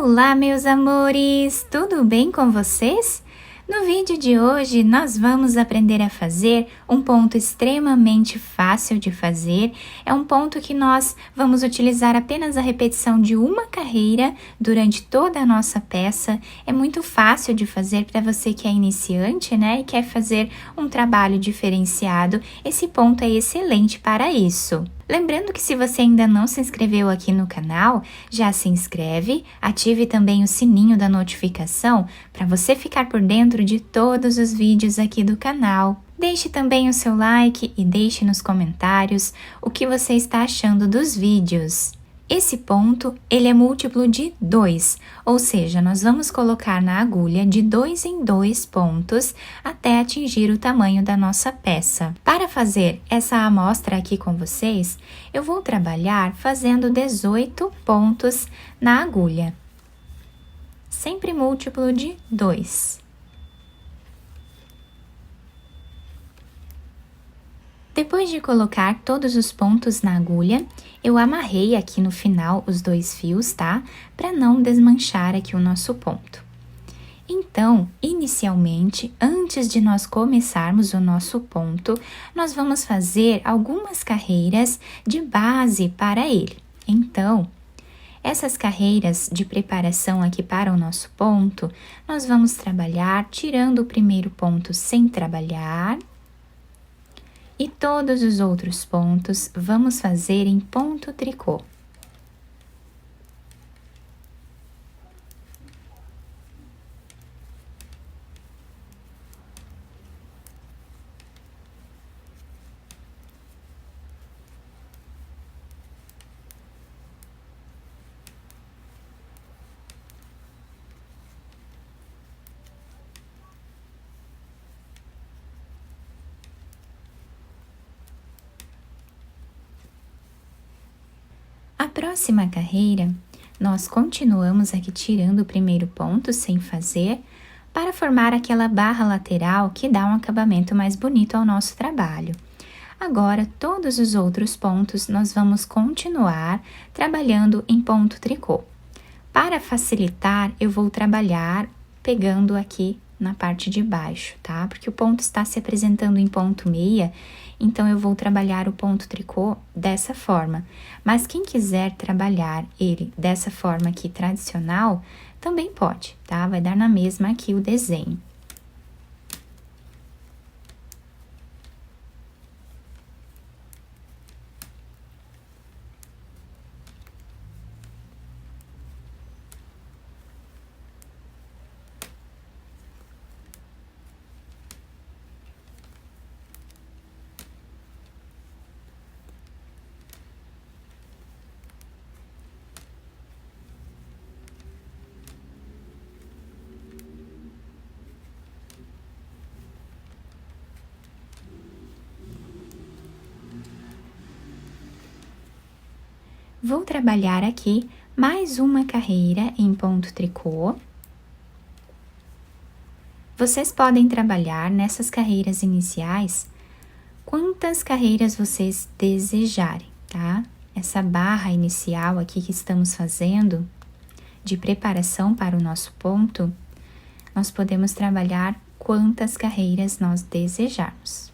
Olá, meus amores! Tudo bem com vocês? No vídeo de hoje, nós vamos aprender a fazer um ponto extremamente fácil de fazer. É um ponto que nós vamos utilizar apenas a repetição de uma carreira durante toda a nossa peça. É muito fácil de fazer para você que é iniciante, né? E quer fazer um trabalho diferenciado. Esse ponto é excelente para isso. Lembrando que se você ainda não se inscreveu aqui no canal, já se inscreve, ative também o sininho da notificação para você ficar por dentro de todos os vídeos aqui do canal. Deixe também o seu like e deixe nos comentários o que você está achando dos vídeos. Esse ponto, ele é múltiplo de 2, ou seja, nós vamos colocar na agulha de 2 em 2 pontos até atingir o tamanho da nossa peça. Para fazer essa amostra aqui com vocês, eu vou trabalhar fazendo 18 pontos na agulha, sempre múltiplo de 2. Depois de colocar todos os pontos na agulha, eu amarrei aqui no final os 2 fios, tá? Para não desmanchar aqui o nosso ponto. Então, inicialmente, antes de nós começarmos o nosso ponto, nós vamos fazer algumas carreiras de base para ele. Então, essas carreiras de preparação aqui para o nosso ponto, nós vamos trabalhar tirando o primeiro ponto sem trabalhar. E todos os outros pontos vamos fazer em ponto tricô. A próxima carreira, nós continuamos aqui tirando o primeiro ponto sem fazer, para formar aquela barra lateral que dá um acabamento mais bonito ao nosso trabalho. Agora, todos os outros pontos, nós vamos continuar trabalhando em ponto tricô. Para facilitar, eu vou trabalhar pegando aqui na parte de baixo, tá? Porque o ponto está se apresentando em ponto meia, então eu vou trabalhar o ponto tricô dessa forma. Mas quem quiser trabalhar ele dessa forma aqui tradicional, também pode, tá? Vai dar na mesma aqui o desenho. Vou trabalhar aqui mais uma carreira em ponto tricô. Vocês podem trabalhar nessas carreiras iniciais quantas carreiras vocês desejarem, tá? Essa barra inicial aqui que estamos fazendo de preparação para o nosso ponto, nós podemos trabalhar quantas carreiras nós desejarmos.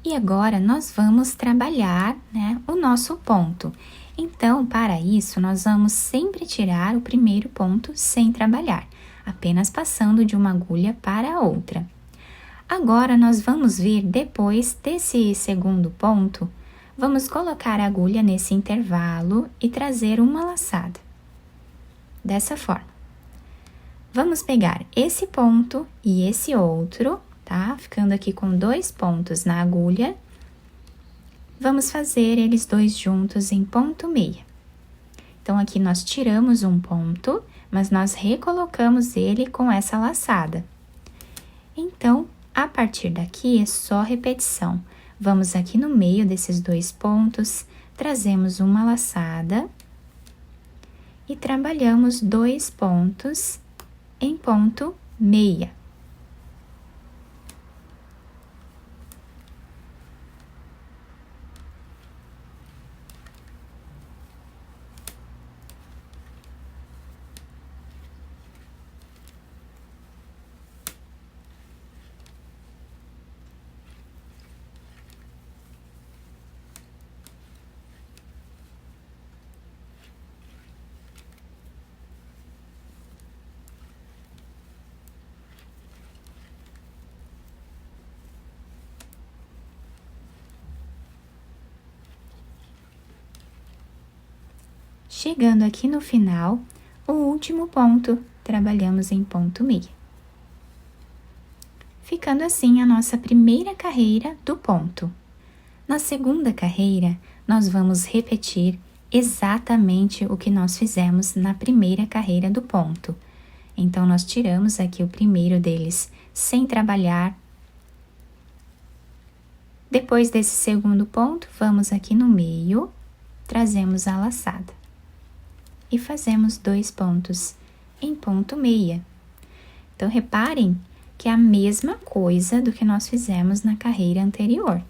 E agora, nós vamos trabalhar, né, o nosso ponto. Então, para isso, nós vamos sempre tirar o primeiro ponto sem trabalhar, apenas passando de uma agulha para a outra. Agora, nós vamos vir, depois desse segundo ponto, vamos colocar a agulha nesse intervalo e trazer uma laçada. Dessa forma. Vamos pegar esse ponto e esse outro, tá? Ficando aqui com 2 pontos na agulha. Vamos fazer eles dois juntos em ponto meia. Então, aqui nós tiramos um ponto, mas nós recolocamos ele com essa laçada. Então, A partir daqui é só repetição. Vamos aqui no meio desses dois pontos, trazemos uma laçada e trabalhamos 2 pontos em ponto meia. Chegando aqui no final, o último ponto, trabalhamos em ponto meia. Ficando assim a nossa primeira carreira do ponto. Na segunda carreira, nós vamos repetir exatamente o que nós fizemos na primeira carreira do ponto. Então, nós tiramos aqui o primeiro deles sem trabalhar. Depois desse segundo ponto, vamos aqui no meio, trazemos a laçada e fazemos 2 pontos em ponto meia. Então, reparem que é a mesma coisa do que nós fizemos na carreira anterior.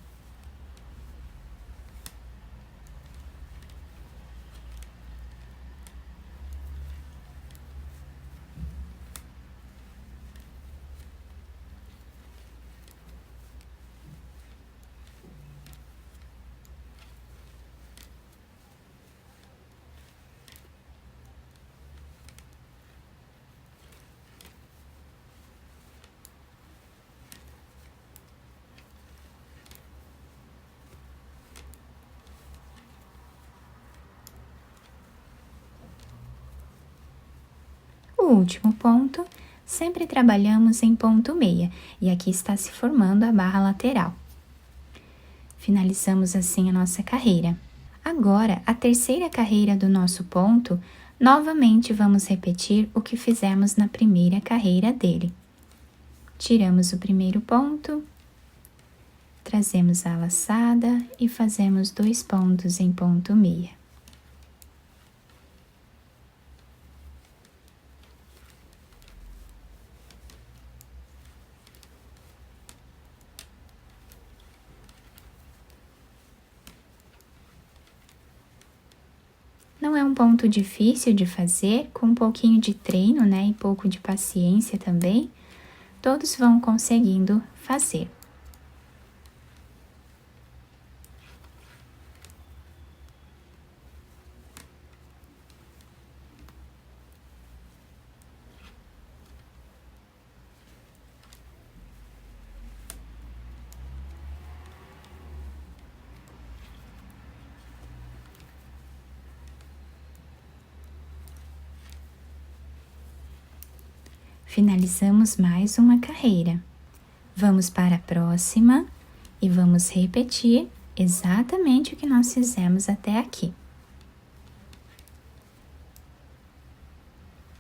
O último ponto, sempre trabalhamos em ponto meia, e aqui está se formando a barra lateral. Finalizamos assim a nossa carreira. Agora, a terceira carreira do nosso ponto, novamente vamos repetir o que fizemos na primeira carreira dele. Tiramos o primeiro ponto, trazemos a laçada e fazemos 2 pontos em ponto meia. Não é um ponto difícil de fazer, com um pouquinho de treino, né, e pouco de paciência também, todos vão conseguindo fazer. Finalizamos mais uma carreira. Vamos para a próxima e vamos repetir exatamente o que nós fizemos até aqui.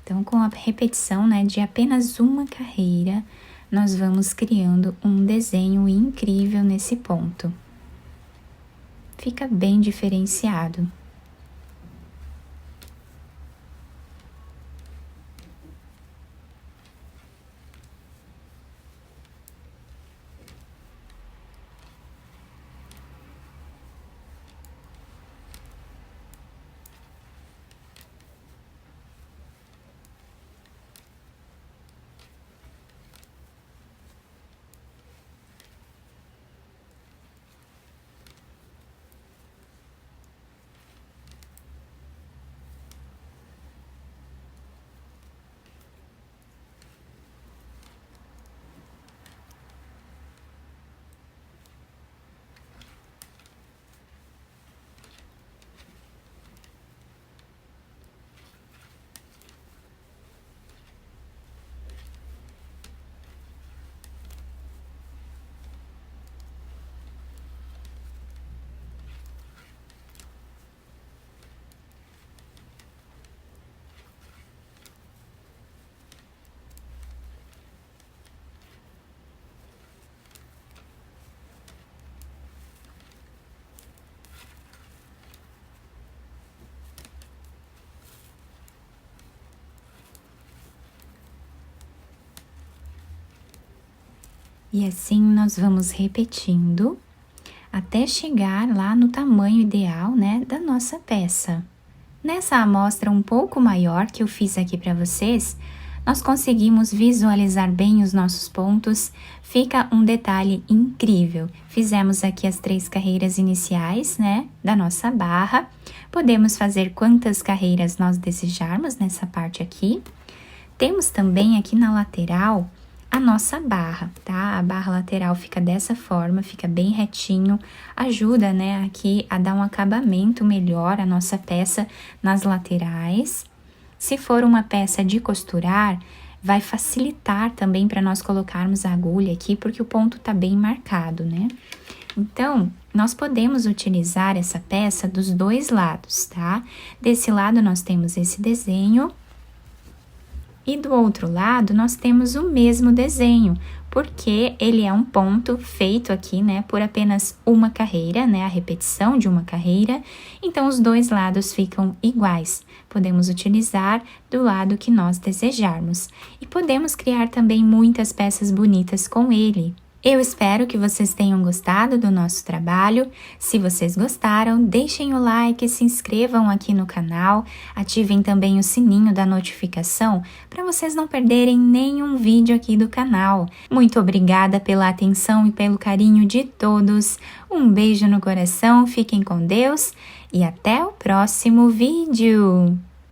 Então, com a repetição, né, de apenas uma carreira, nós vamos criando um desenho incrível nesse ponto. Fica bem diferenciado. E assim nós vamos repetindo até chegar lá no tamanho ideal, né, da nossa peça. Nessa amostra um pouco maior que eu fiz aqui para vocês, nós conseguimos visualizar bem os nossos pontos, fica um detalhe incrível. Fizemos aqui as 3 carreiras iniciais, né, da nossa barra. Podemos fazer quantas carreiras nós desejarmos nessa parte aqui. Temos também aqui na lateral a nossa barra, tá? A barra lateral fica dessa forma, fica bem retinho, ajuda, né, aqui a dar um acabamento melhor à nossa peça nas laterais. Se for uma peça de costurar, vai facilitar também para nós colocarmos a agulha aqui, porque o ponto tá bem marcado, né? Então, nós podemos utilizar essa peça dos 2 lados, tá? Desse lado nós temos esse desenho, e do outro lado, nós temos o mesmo desenho, porque ele é um ponto feito aqui, né, por apenas uma carreira, né, a repetição de uma carreira, então os 2 lados ficam iguais. Podemos utilizar do lado que nós desejarmos. E podemos criar também muitas peças bonitas com ele. Eu espero que vocês tenham gostado do nosso trabalho. Se vocês gostaram, deixem o like, se inscrevam aqui no canal, ativem também o sininho da notificação para vocês não perderem nenhum vídeo aqui do canal. Muito obrigada pela atenção e pelo carinho de todos. Um beijo no coração, fiquem com Deus e até o próximo vídeo!